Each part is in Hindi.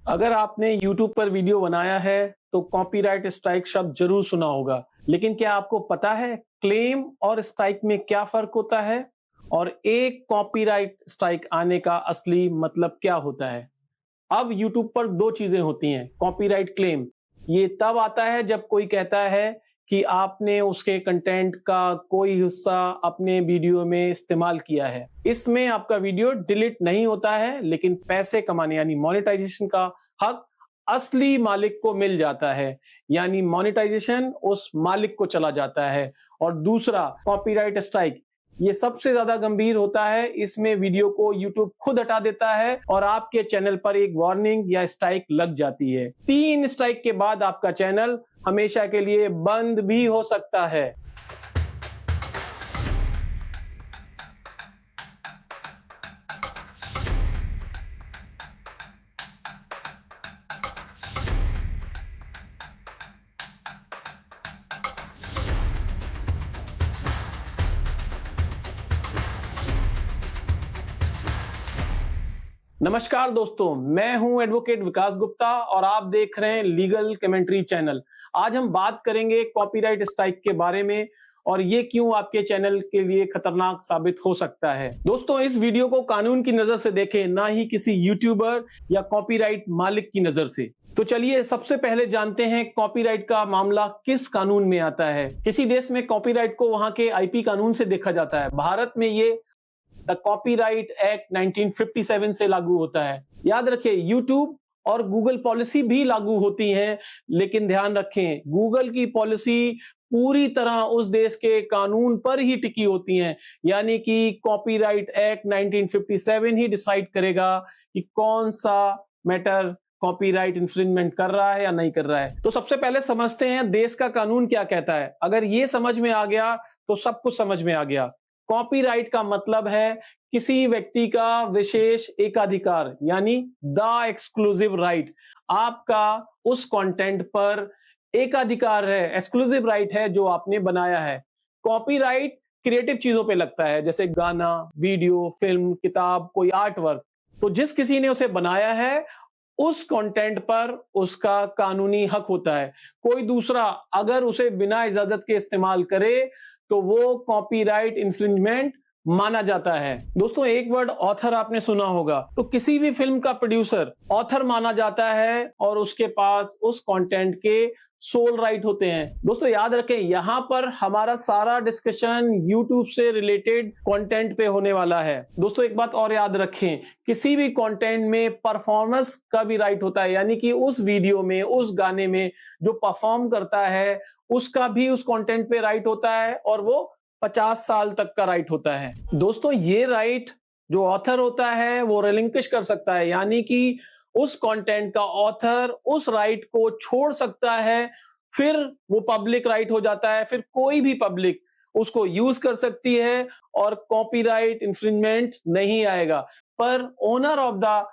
अगर आपने YouTube पर वीडियो बनाया है तो कॉपीराइट स्ट्राइक शब्द जरूर सुना होगा, लेकिन क्या आपको पता है क्लेम और स्ट्राइक में क्या फर्क होता है और एक कॉपीराइट स्ट्राइक आने का असली मतलब क्या होता है? अब YouTube पर दो चीजें होती हैं। कॉपीराइट क्लेम ये तब आता है जब कोई कहता है कि आपने उसके कंटेंट का कोई हिस्सा अपने वीडियो में इस्तेमाल किया है। इसमें आपका वीडियो डिलीट नहीं होता है, लेकिन पैसे कमाने यानी मोनेटाइजेशन का हक असली मालिक को मिल जाता है, यानी मोनेटाइजेशन उस मालिक को चला जाता है। और दूसरा कॉपीराइट स्ट्राइक, ये सबसे ज्यादा गंभीर होता है। इसमें वीडियो को YouTube खुद हटा देता है और आपके चैनल पर एक वार्निंग या स्ट्राइक लग जाती है। 3 स्ट्राइक के बाद आपका चैनल हमेशा के लिए बंद भी हो सकता है। नमस्कार दोस्तों, मैं हूं एडवोकेट विकास गुप्ता और आप देख रहे हैं लीगल कमेंट्री चैनल। आज हम बात करेंगे कॉपीराइट स्ट्राइक के बारे में और ये क्यों आपके चैनल के लिए खतरनाक साबित हो सकता है। दोस्तों, इस वीडियो को कानून की नजर से देखें, ना ही किसी यूट्यूबर या कॉपीराइट मालिक की नजर से। तो चलिए सबसे पहले जानते हैं कॉपीराइट का मामला किस कानून में आता है। किसी देश में कॉपीराइट को वहां के आईपी कानून से देखा जाता है। भारत में ये द कॉपीराइट एक्ट 1957 से लागू होता है। याद रखें, यूट्यूब और गूगल पॉलिसी भी लागू होती है, लेकिन ध्यान रखें गूगल की पॉलिसी पूरी तरह उस देश के कानून पर ही टिकी होती है, यानी कि कॉपीराइट एक्ट 1957 ही डिसाइड करेगा कि कौन सा मैटर कॉपीराइट इंफ्रिंजमेंट कर रहा है या नहीं कर रहा है। तो सबसे पहले समझते हैं देश का कानून क्या कहता है। अगर ये समझ में आ गया तो सब कुछ समझ में आ गया। कॉपीराइट का मतलब है किसी व्यक्ति का विशेष एकाधिकार, यानी द एक्सक्लूसिव राइट। आपका उस कंटेंट पर एकाधिकार है, एक्सक्लूसिव राइट है जो आपने बनाया है। कॉपीराइट क्रिएटिव चीजों पे लगता है, जैसे गाना, वीडियो, फिल्म, किताब, कोई आर्ट वर्क। तो जिस किसी ने उसे बनाया है उस कंटेंट पर उसका कानूनी हक होता है। कोई दूसरा अगर उसे बिना इजाजत के इस्तेमाल करे तो वो कॉपीराइट इंफ्रिंजमेंट माना जाता है। दोस्तों, एक वर्ड ऑथर आपने सुना होगा। तो किसी भी फिल्म का प्रोड्यूसर ऑथर माना जाता है और उसके पास उस कंटेंट के सोल राइट होते हैं। दोस्तों याद रखें, यहां पर हमारा सारा डिस्कशन YouTube से रिलेटेड कंटेंट पे होने वाला है। दोस्तों एक बात और याद रखें, किसी भी कंटेंट में परफॉर्मेंस का भी राइट होता है, यानी कि उस वीडियो में, उस गाने में जो परफॉर्म करता है उसका भी उस कंटेंट पे राइट होता है और वो 50 साल तक का राइट होता है। दोस्तों ये राइट जो ऑथर होता है वो रिलिंक्विश कर सकता है, यानी कि उस कंटेंट का ऑथर उस राइट को छोड़ सकता है, फिर वो पब्लिक राइट हो जाता है। फिर कोई भी पब्लिक उसको यूज कर सकती है और कॉपीराइट इंफ्रिंजमेंट नहीं आएगा। पर ओनर ऑफ द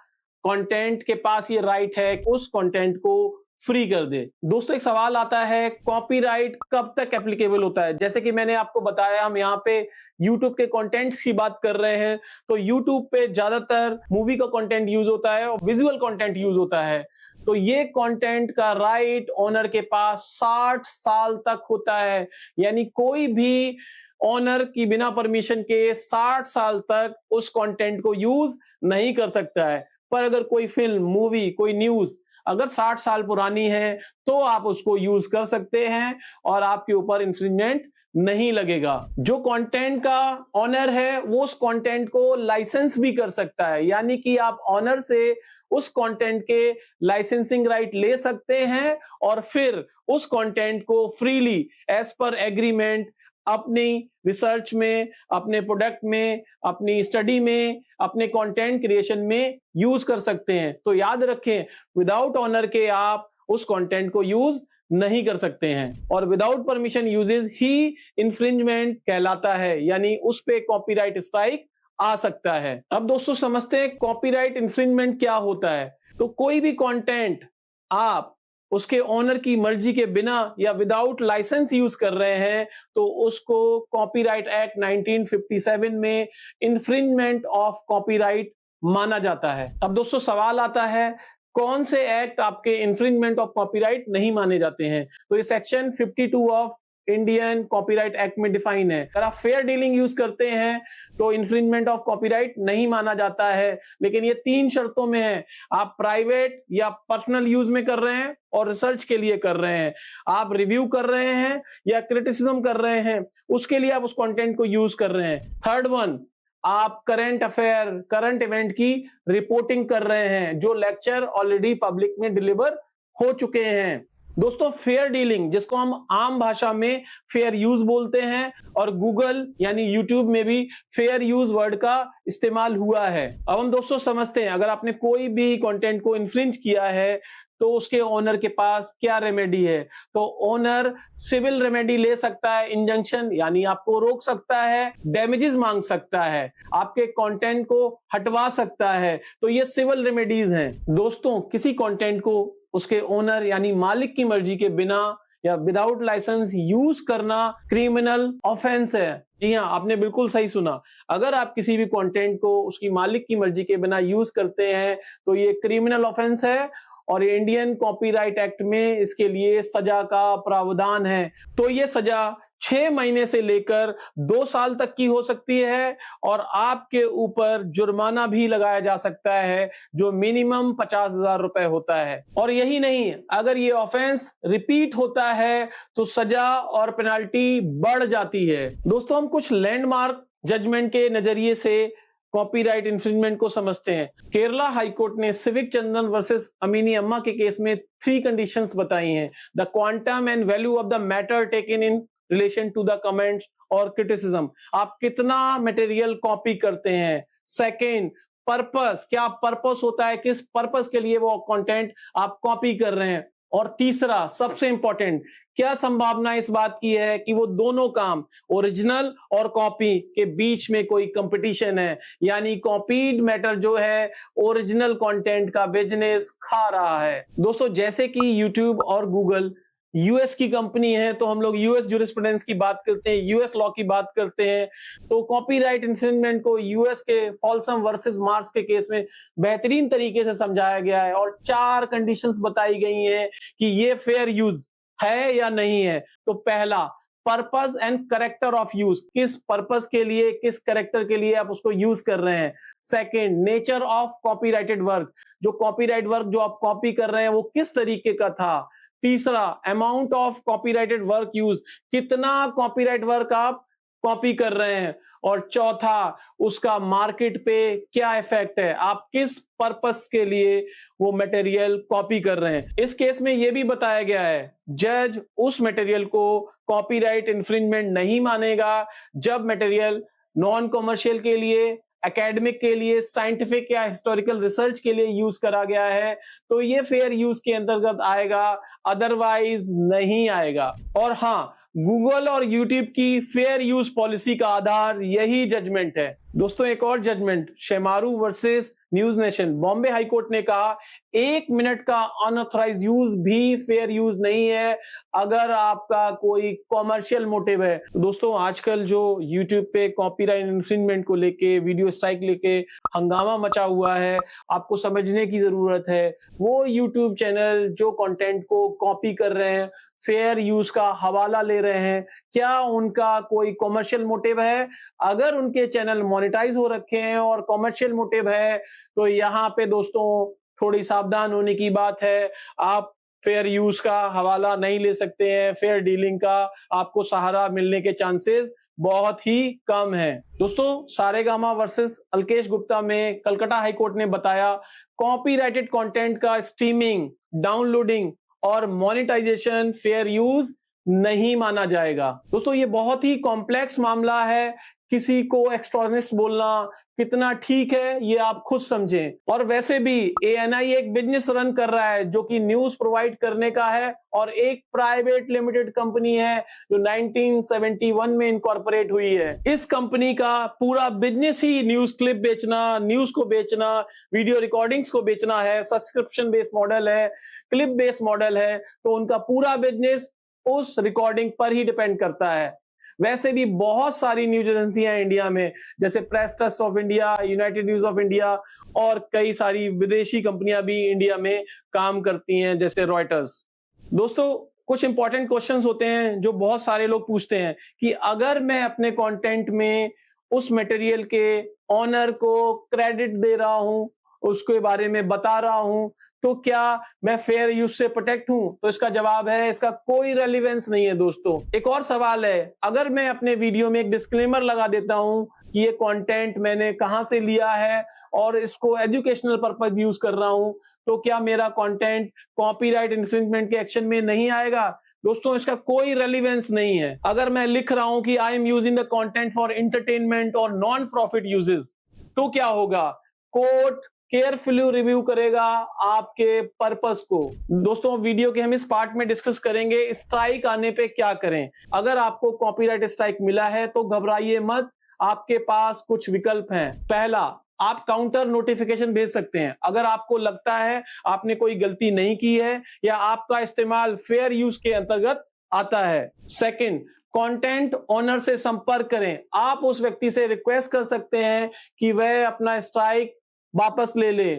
कंटेंट के पास ये राइट है उस कंटेंट को फ्री कर दे। दोस्तों एक सवाल आता है, कॉपीराइट कब तक एप्लीकेबल होता है। जैसे कि मैंने आपको बताया, हम यहाँ पे YouTube के कंटेंट की बात कर रहे हैं, तो YouTube पे ज्यादातर मूवी का कंटेंट यूज होता है और विजुअल कंटेंट यूज होता है। तो ये कंटेंट का राइट ओनर के पास 60 साल तक होता है, यानी कोई भी ओनर की बिना परमिशन के 60 साल तक उस कंटेंट को यूज नहीं कर सकता है। पर अगर कोई फिल्म, मूवी, कोई न्यूज अगर 60 साल पुरानी है तो आप उसको यूज कर सकते हैं और आपके ऊपर इंफ्रिंजमेंट नहीं लगेगा। जो कंटेंट का ऑनर है वो उस कंटेंट को लाइसेंस भी कर सकता है, यानी कि आप ऑनर से उस कंटेंट के लाइसेंसिंग राइट ले सकते हैं और फिर उस कंटेंट को फ्रीली एज पर एग्रीमेंट अपनी रिसर्च में, अपने प्रोडक्ट में, अपनी स्टडी में, अपने कंटेंट क्रिएशन में यूज कर सकते हैं। तो याद रखें, विदाउट ऑनर के आप उस कंटेंट को यूज नहीं कर सकते हैं और विदाउट परमिशन यूजेज ही इंफ्रिंजमेंट कहलाता है, यानी उस पे कॉपीराइट स्ट्राइक आ सकता है। अब दोस्तों समझते हैं कॉपीराइट इंफ्रिंजमेंट क्या होता है। तो कोई भी कंटेंट आप उसके ओनर की मर्जी के बिना या विदाउट लाइसेंस यूज कर रहे हैं तो उसको कॉपीराइट एक्ट 1957 में इंफ्रिंजमेंट ऑफ कॉपीराइट माना जाता है। अब दोस्तों सवाल आता है, कौन से एक्ट आपके इन्फ्रिंजमेंट ऑफ कॉपीराइट नहीं माने जाते हैं। तो ये section 52 of Indian copyright act में डिफाइन है। अगर आप फेयर डीलिंग यूज करते हैं तो इन्फ्रिंजमेंट ऑफ कॉपीराइट नहीं माना जाता है, लेकिन ये 3 शर्तों में है। आप प्राइवेट या पर्सनल यूज में कर रहे हैं और रिसर्च के लिए कर रहे हैं, आप रिव्यू कर रहे हैं या क्रिटिसिज्म कर रहे हैं, उसके लिए आप उस कंटेंट को यूज कर रहे हैं। थर्ड वन, आप करंट अफेयर, करंट इवेंट की रिपोर्टिंग कर रहे हैं, जो लेक्चर ऑलरेडी पब्लिक में डिलीवर हो चुके हैं। दोस्तों, फेयर डीलिंग, जिसको हम आम भाषा में फेयर यूज बोलते हैं, और गूगल यानी यूट्यूब में भी फेयर यूज वर्ड का इस्तेमाल हुआ है। अब हम दोस्तों समझते हैं, अगर आपने कोई भी कंटेंट को इन्फ्रिंज किया है तो उसके ओनर के पास क्या रेमेडी है। तो ओनर सिविल रेमेडी ले सकता है, इंजंक्शन यानी आपको रोक सकता है, डैमेजेस मांग सकता है, आपके कंटेंट को हटवा सकता है। तो ये सिविल रेमेडीज हैं। दोस्तों, किसी कंटेंट को उसके ओनर यानी मालिक की मर्जी के बिना या विदाउट लाइसेंस यूज करना क्रिमिनल ऑफेंस है। जी हाँ, आपने बिल्कुल सही सुना। अगर आप किसी भी कंटेंट को उसकी मालिक की मर्जी के बिना यूज करते हैं तो ये क्रिमिनल ऑफेंस है, और इंडियन कॉपीराइट एक्ट में इसके लिए सजा का प्रावधान है। तो ये सजा 6 महीने से लेकर 2 साल तक की हो सकती है, और आपके ऊपर जुर्माना भी लगाया जा सकता है, जो मिनिमम 50,000 रुपए होता है। और यही नहीं, अगर ये ऑफेंस रिपीट होता है तो सजा और पेनाल्टी बढ़ जाती है। दोस्तों, हम कुछ लैंडमार्क जजमेंट के नजरिए से कॉपीराइट इन्फ्रिंजमेंट को समझते हैं। केरला हाईकोर्ट ने सिविक चंदन वर्सेस अमीनी अम्मा के केस में 3 कंडीशंस बताई हैं। The quantum and value of the matter taken in relation to the comments और क्रिटिसिज्म, आप कितना मटेरियल कॉपी करते हैं। सेकेंड, पर्पस, क्या पर्पस होता है, किस पर्पस के लिए वो कंटेंट आप कॉपी कर रहे हैं। और तीसरा, सबसे इंपॉर्टेंट, क्या संभावना इस बात की है कि वो दोनों काम, ओरिजिनल और कॉपी के बीच में कोई कंपटीशन है, यानी कॉपीड मैटर जो है ओरिजिनल कंटेंट का बिजनेस खा रहा है। दोस्तों, जैसे कि यूट्यूब और गूगल यूएस की कंपनी है, तो हम लोग यूएस ज्यूरिस्प्रूडेंस की बात करते हैं, यूएस लॉ की बात करते हैं। तो कॉपीराइट इन्फ्रिंजमेंट को यूएस के फॉल्सम वर्सेस मार्क्स के केस में बेहतरीन तरीके से समझाया गया है, और 4 कंडीशंस बताई गई हैं कि ये फेयर यूज है या नहीं है। तो पहला, purpose and character of use, किस पर्पस के लिए, किस करेक्टर के लिए आप उसको यूज कर रहे हैं। Second, nature of copyrighted work, जो कॉपीराइट वर्क जो आप कॉपी कर रहे हैं वो किस तरीके का था। तीसरा, amount of copyrighted work use, कितना कॉपीराइट वर्क आप कॉपी कर रहे हैं। और चौथा, उसका मार्केट पे क्या इफेक्ट है, आप किस पर्पस के लिए वो मटेरियल कॉपी कर रहे हैं। इस केस में यह भी बताया गया है, जज उस मटेरियल को कॉपीराइट इन्फ्रिंजमेंट नहीं मानेगा जब मटेरियल नॉन कॉमर्शियल के लिए, एकेडमिक के लिए, साइंटिफिक या हिस्टोरिकल रिसर्च के लिए यूज करा गया है, तो ये फेयर यूज के अंतर्गत आएगा, अदरवाइज नहीं आएगा। और हाँ, गूगल और यूट्यूब की फेयर यूज पॉलिसी का आधार यही जजमेंट है। दोस्तों, एक और judgment, Shemaroo versus news nation, Bombay high court ने कहा 1 मिनट का अनऑथराइज यूज भी फेयर यूज नहीं है अगर आपका कोई कॉमर्शियल मोटिव है। तो दोस्तों, आजकल जो यूट्यूब पे कॉपीराइट इन्फ्रिंजमेंट को लेके, वीडियो स्ट्राइक लेके हंगामा मचा हुआ है, आपको समझने की जरूरत है। वो यूट्यूब चैनल जो कंटेंट को कॉपी कर रहे हैं, फेयर यूज का हवाला ले रहे हैं, क्या उनका कोई कॉमर्शियल मोटिव है। अगर उनके चैनल मोनेटाइज हो रखे हैं और कॉमर्शियल मोटिव है, तो यहाँ पे दोस्तों थोड़ी सावधान होने की बात है। आप फेयर यूज का हवाला नहीं ले सकते हैं, फेयर डीलिंग का आपको सहारा मिलने के चांसेस बहुत ही कम है। दोस्तों, सारेगामा वर्सेस अल्केश गुप्ता में कलकत्ता हाईकोर्ट ने बताया, कॉपीराइटेड कंटेंट का स्ट्रीमिंग, डाउनलोडिंग और मोनेटाइजेशन फेयर यूज नहीं माना जाएगा। दोस्तों, ये बहुत ही कॉम्प्लेक्स मामला है, किसी को एक्सट्रॉनिस्ट बोलना कितना ठीक है ये आप खुद समझें। और वैसे भी एएनआई एक बिजनेस रन कर रहा है जो कि न्यूज प्रोवाइड करने का है, और एक प्राइवेट लिमिटेड कंपनी है जो 1971 में इनकॉर्पोरेट हुई है। इस कंपनी का पूरा बिजनेस ही न्यूज क्लिप बेचना, न्यूज को बेचना, वीडियो रिकॉर्डिंग्स को बेचना है। सब्सक्रिप्शन बेस्ड मॉडल है, क्लिप बेस्ड मॉडल है, तो उनका पूरा बिजनेस उस रिकॉर्डिंग पर ही डिपेंड करता है। वैसे भी बहुत सारी न्यूज एजेंसियां इंडिया में, जैसे press trust of India, United news of India और कई सारी विदेशी कंपनियां भी इंडिया में काम करती हैं, जैसे रॉयटर्स। दोस्तों, कुछ इंपॉर्टेंट क्वेश्चंस होते हैं जो बहुत सारे लोग पूछते हैं कि अगर मैं अपने कंटेंट में उस मटेरियल के ऑनर को क्रेडिट दे रहा हूं, उसके बारे में बता रहा हूं, तो क्या मैं फेयर यूज से प्रोटेक्ट हूं? तो इसका जवाब है, इसका कोई रेलेवेंस नहीं है। दोस्तों, एक और सवाल है, अगर मैं अपने वीडियो में एक डिस्क्लेमर लगा देता हूं कि ये कंटेंट मैंने कहां से लिया है और इसको एजुकेशनल पर्पस यूज कर रहा हूं, तो क्या मेरा कंटेंट कॉपीराइट इन्फ्रिंजमेंट के एक्शन में नहीं आएगा? दोस्तों, इसका कोई रेलेवेंस नहीं है। अगर मैं लिख रहा हूं कि I am using the content for entertainment और नॉन प्रॉफिट यूजेस, तो क्या होगा? कोर्ट केयरफुली रिव्यू करेगा आपके पर्पस को। दोस्तों, वीडियो के हम इस पार्ट में डिस्कस करेंगे स्ट्राइक आने पे क्या करें। अगर आपको कॉपीराइट स्ट्राइक मिला है तो घबराइए मत, आपके पास कुछ विकल्प हैं। पहला, आप काउंटर नोटिफिकेशन भेज सकते हैं। अगर आपको लगता है आपने कोई गलती नहीं की है या आपका इस्तेमाल फेयर यूज के अंतर्गत आता है। सेकंड, कंटेंट ओनर से संपर्क करें। आप उस व्यक्ति से रिक्वेस्ट कर सकते हैं कि वह अपना स्ट्राइक वापस ले ले।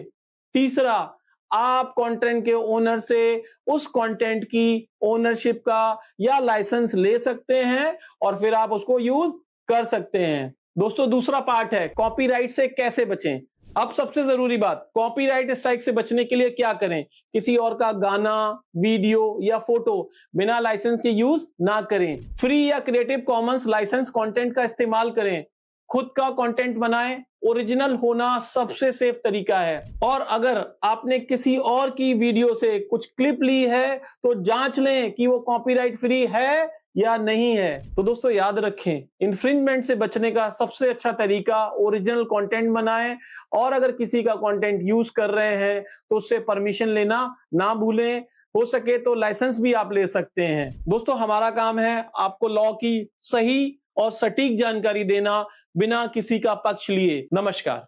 तीसरा, आप कंटेंट के ओनर से उस कंटेंट की ओनरशिप का या लाइसेंस ले सकते हैं और फिर आप उसको यूज कर सकते हैं। दोस्तों, दूसरा पार्ट है कॉपीराइट से कैसे बचें। अब सबसे जरूरी बात, कॉपीराइट स्ट्राइक से बचने के लिए क्या करें? किसी और का गाना, वीडियो या फोटो बिना लाइसेंस के यूज ना करें। फ्री या क्रिएटिव कॉमन्स लाइसेंस कंटेंट का इस्तेमाल करें। खुद का कंटेंट बनाएं। ओरिजिनल होना सबसे सेफ तरीका है। और अगर आपने किसी और की वीडियो से कुछ क्लिप ली है तो जांच लें कि वो कॉपीराइट फ्री है या नहीं है। तो दोस्तों, याद रखें, इन्फ्रिंजमेंट से बचने का सबसे अच्छा तरीका ओरिजिनल कंटेंट बनाएं और अगर किसी का कंटेंट यूज कर रहे हैं तो उससे परमिशन लेना ना भूलें। हो सके तो लाइसेंस भी आप ले सकते हैं। दोस्तों, हमारा काम है आपको लॉ की सही और सटीक जानकारी देना बिना किसी का पक्ष लिए। नमस्कार।